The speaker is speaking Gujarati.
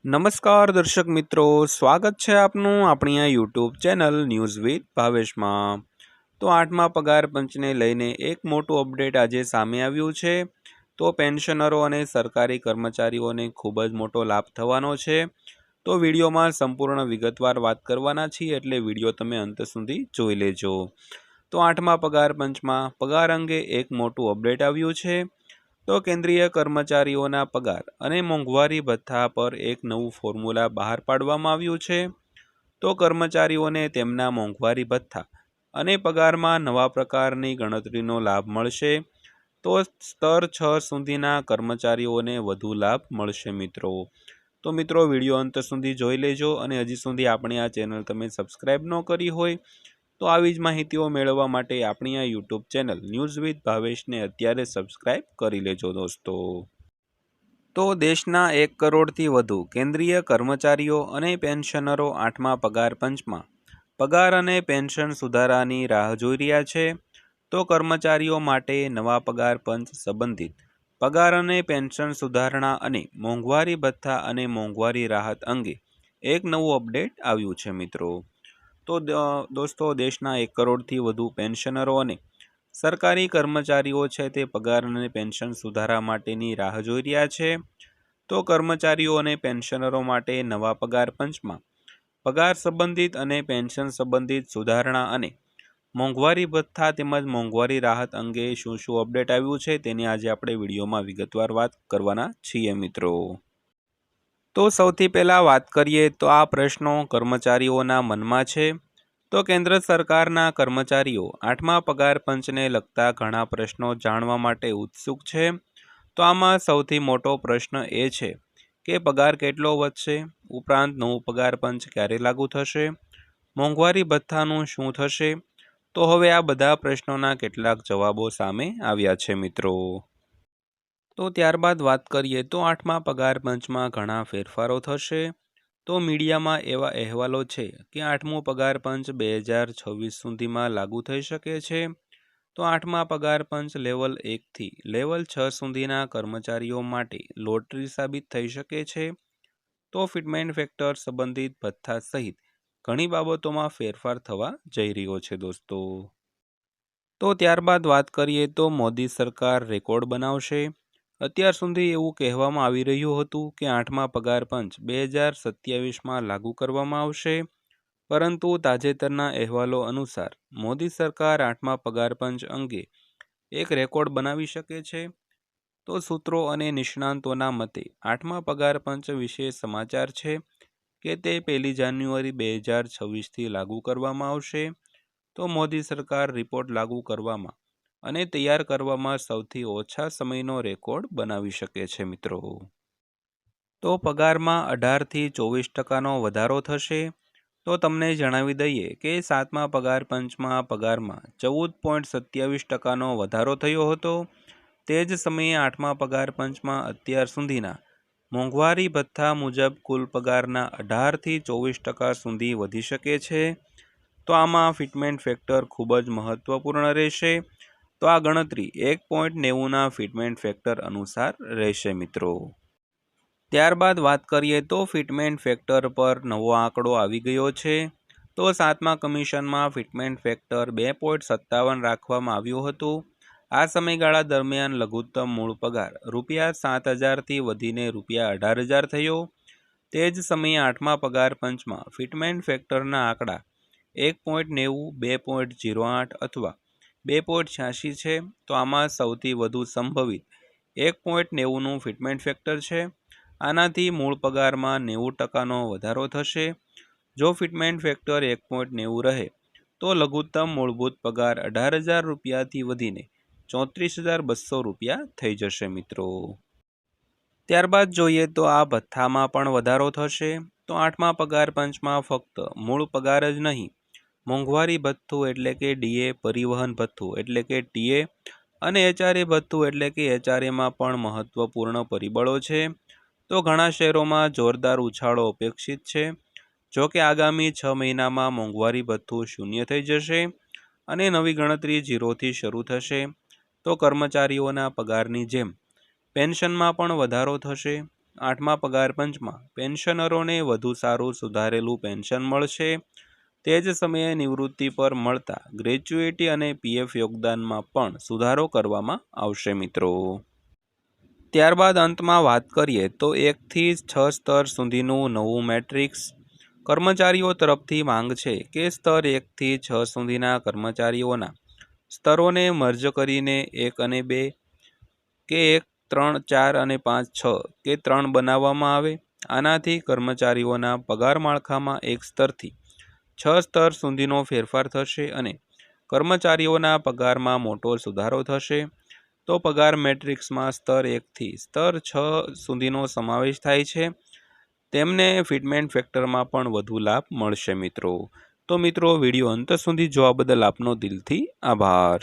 નમસ્કાર દર્શક મિત્રો, સ્વાગત છે આપનું આપણી આ યુટ્યુબ ચેનલ ન્યૂઝ વિથ ભાવેશમાં। તો 8મા પગાર પંચને લઈને એક મોટું અપડેટ આજે સામે આવ્યું છે। તો પેન્શનરો અને સરકારી કર્મચારીઓને ખૂબ જ મોટો લાભ થવાનો છે। તો વિડીયોમાં સંપૂર્ણ વિગતવાર વાત કરવાના છીએ, એટલે વિડીયો તમે અંત સુધી જોઈ લેજો। તો 8મા પગાર પંચમાં પગાર અંગે એક મોટું અપડેટ આવ્યું છે। તો કેન્દ્રીય કર્મચારીઓના પગાર અને મોંઘવારી ભથ્થા પર એક નવું ફોર્મ્યુલા બહાર પાડવામાં આવ્યું છે। તો કર્મચારીઓને તેમના મોંઘવારી ભથ્થા અને પગારમાં નવા પ્રકારની ગણતરીનો લાભ મળશે। તો સ્તર 6 સુધીના કર્મચારીઓને વધુ લાભ મળશે મિત્રો। તો મિત્રો વિડીયો અંત સુધી જોઈ લેજો, અને હજી સુધી આપણી આ ચેનલ તમે સબસ્ક્રાઈબ ન કરી હોય તો આવી જ માહિતીઓ મેળવવા માટે આપણી આ યુટ્યુબ ચેનલ ન્યૂઝ વિથ ભાવેશને અત્યારે સબસ્ક્રાઈબ કરી લેજો દોસ્તો। તો દેશના 1 કરોડથી વધુ કેન્દ્રીય કર્મચારીઓ અને પેન્શનરો 8મા પગાર પંચમાં પગાર અને પેન્શન સુધારાની રાહ જોઈ રહ્યા છે। તો કર્મચારીઓ માટે નવા પગાર પંચ સંબંધિત પગાર અને પેન્શન સુધારણા અને મોંઘવારી ભથ્થા અને મોંઘવારી રાહત અંગે એક નવું અપડેટ આવ્યું છે મિત્રો। તો દોસ્તો દેશના 1 કરોડથી વધુ પેન્શનરો અને સરકારી કર્મચારીઓ છે તે પગાર અને પેન્શન સુધારા માટેની રાહ જોઈ રહ્યા છે। તો કર્મચારીઓ અને પેન્શનરો માટે નવા પગાર પંચમાં પગાર સંબંધિત અને પેન્શન સંબંધિત સુધારણા અને મોંઘવારી ભથ્થા તેમજ મોંઘવારી રાહત અંગે શું અપડેટ આવ્યું છે તેની આજે આપણે વિડીયોમાં વિગતવાર વાત કરવાના છીએ મિત્રો। તો સૌથી પહેલાં વાત કરીએ તો આ પ્રશ્નો કર્મચારીઓના મનમાં છે। તો કેન્દ્ર સરકારના કર્મચારીઓ 8મા પગાર પંચને લગતા ઘણા પ્રશ્નો જાણવા માટે ઉત્સુક છે। તો આમાં સૌથી મોટો પ્રશ્ન એ છે કે પગાર કેટલો વધશે, ઉપરાંત નવું પગાર પંચ ક્યારે લાગુ થશે, મોંઘવારી ભથ્થાનું શું થશે। તો હવે આ બધા પ્રશ્નોના કેટલાક જવાબો સામે આવ્યા છે મિત્રો। તો ત્યારબાદ વાત કરીએ તો 8મા પગાર પંચમાં ઘણા ફેરફારો થશે। તો મીડિયામાં એવા અહેવાલો છે કે 8મું પગાર પંચ 2026 સુધીમાં લાગુ થઈ શકે છે। તો 8મા પગાર પંચ લેવલ 1 થી લેવલ 6 સુધીના કર્મચારીઓ માટે લોટરી સાબિત થઈ શકે છે। તો ફિટમેન્ટ ફેક્ટર સંબંધિત ભથ્થા સહિત ઘણી બાબતોમાં ફેરફાર થવા જઈ રહ્યો છે દોસ્તો। તો ત્યારબાદ વાત કરીએ તો મોદી સરકાર રેકોર્ડ બનાવશે। અત્યાર સુધી એવું કહેવામાં આવી રહ્યું હતું કે 8મા પગાર પંચ 2027માં લાગુ કરવામાં આવશે, પરંતુ તાજેતરના અહેવાલો અનુસાર મોદી સરકાર 8મા પગાર પંચ અંગે એક રેકોર્ડ બનાવી શકે છે। તો સૂત્રો અને નિષ્ણાંતોના મતે 8મા પગાર પંચ વિશે સમાચાર છે કે તે 1 જાન્યુઆરી 2026થી લાગુ કરવામાં આવશે। તો મોદી સરકાર રિપોર્ટ લાગુ કરવામાં અને તૈયાર કરવામાં સૌથી ઓછા સમયનો રેકોર્ડ બનાવી શકે છે મિત્રો। તો પગારમાં 18થી 24% વધારો થશે। તો તમને જણાવી દઈએ કે 7મા પગાર પંચમાં પગારમાં 14.27%નો વધારો થયો હતો। તે જ સમયે 8મા પગાર પંચમાં અત્યાર સુધીના મોંઘવારી ભથ્થા મુજબ કુલ પગારના 18થી 24% સુધી વધી શકે છે। તો આમાં ફિટમેન્ટ ફેક્ટર ખૂબ જ મહત્વપૂર્ણ રહેશે। તો આ ગણતરી 1.90ના ફિટમેન્ટ ફેક્ટર અનુસાર રહેશે મિત્રો। ત્યારબાદ વાત કરીએ તો ફિટમેન્ટ ફેક્ટર પર નવો આંકડો આવી ગયો છે। તો 7મા કમિશનમાં ફિટમેન્ટ ફેક્ટર 2.57 રાખવામાં આવ્યું હતું। આ સમયગાળા દરમિયાન લઘુત્તમ મૂળ પગાર ₹7,000થી વધીને ₹18,000 થયો। તે જ સમયે 8મા પગાર પંચમાં ફિટમેન્ટ ફેક્ટરના આંકડા 1.90, 2.08 અથવા 2.86 છે। તો આમાં સૌથી વધુ સંભવિત 1.90નું ફિટમેન્ટ ફેક્ટર છે। આનાથી મૂળ પગારમાં 90%નો વધારો થશે। જો ફિટમેન્ટ ફેક્ટર 1.90 રહે તો લઘુત્તમ મૂળભૂત પગાર ₹18,000થી વધીને ₹34,200 થઈ જશે મિત્રો। ત્યારબાદ જોઈએ તો આ ભથ્થામાં પણ વધારો થશે। તો 8મા પગાર પંચમાં ફક્ત મૂળ પગાર જ નહીં, મોંઘવારી ભથ્થું એટલે કે ડીએ, પરિવહન ભથ્થું એટલે કે ટીએ અને એચઆરએ ભથ્થું એટલે કે એચઆરએમાં પણ મહત્વપૂર્ણ પરિબળો છે। તો ઘણા શહેરોમાં જોરદાર ઉછાળો અપેક્ષિત છે। જો કે આગામી 6 મહિનામાં મોંઘવારી ભથ્થું શૂન્ય થઈ જશે અને નવી ગણતરી 0થી શરૂ થશે। તો કર્મચારીઓના પગારની જેમ પેન્શનમાં પણ વધારો થશે। 8મા પગાર પંચમાં પેન્શનરોને વધુ સારું સુધારેલું પેન્શન મળશે. તે જ સમયે નિવૃત્તિ પર મળતા ગ્રેચ્યુઇટી અને પીએફ યોગદાનમાં પણ સુધારો કરવામાં આવશે મિત્રો. ત્યારબાદ અંતમાં વાત કરીએ તો 1 થી 6 સ્તર સુધીનું નવું મેટ્રિક્સ. કર્મચારીઓ તરફથી માંગ છે કે સ્તર 1 થી 6 સુધીના કર્મચારીઓના સ્તરોને મર્જ કરીને 1 અને 2 કે 1, 3, 4 અને 5, 6 કે 3 બનાવવામાં આવે. આનાથી કર્મચારીઓના પગાર માળખામાં 1 સ્તરથી 6 સ્તર સુધીનો ફેરફાર થશે અને કર્મચારીઓના પગારમાં મોટો સુધારો થશે. તો પગાર મેટ્રિક્સમાં સ્તર 1 થી સ્તર 6 સુધીનો સમાવેશ થાય છે. તેમને ફિટમેન્ટ ફેક્ટરમાં પણ વધુ લાભ મળશે મિત્રો. તો મિત્રો, વિડીયો અંત સુધી જોવા બદલ આપનો દિલથી આભાર.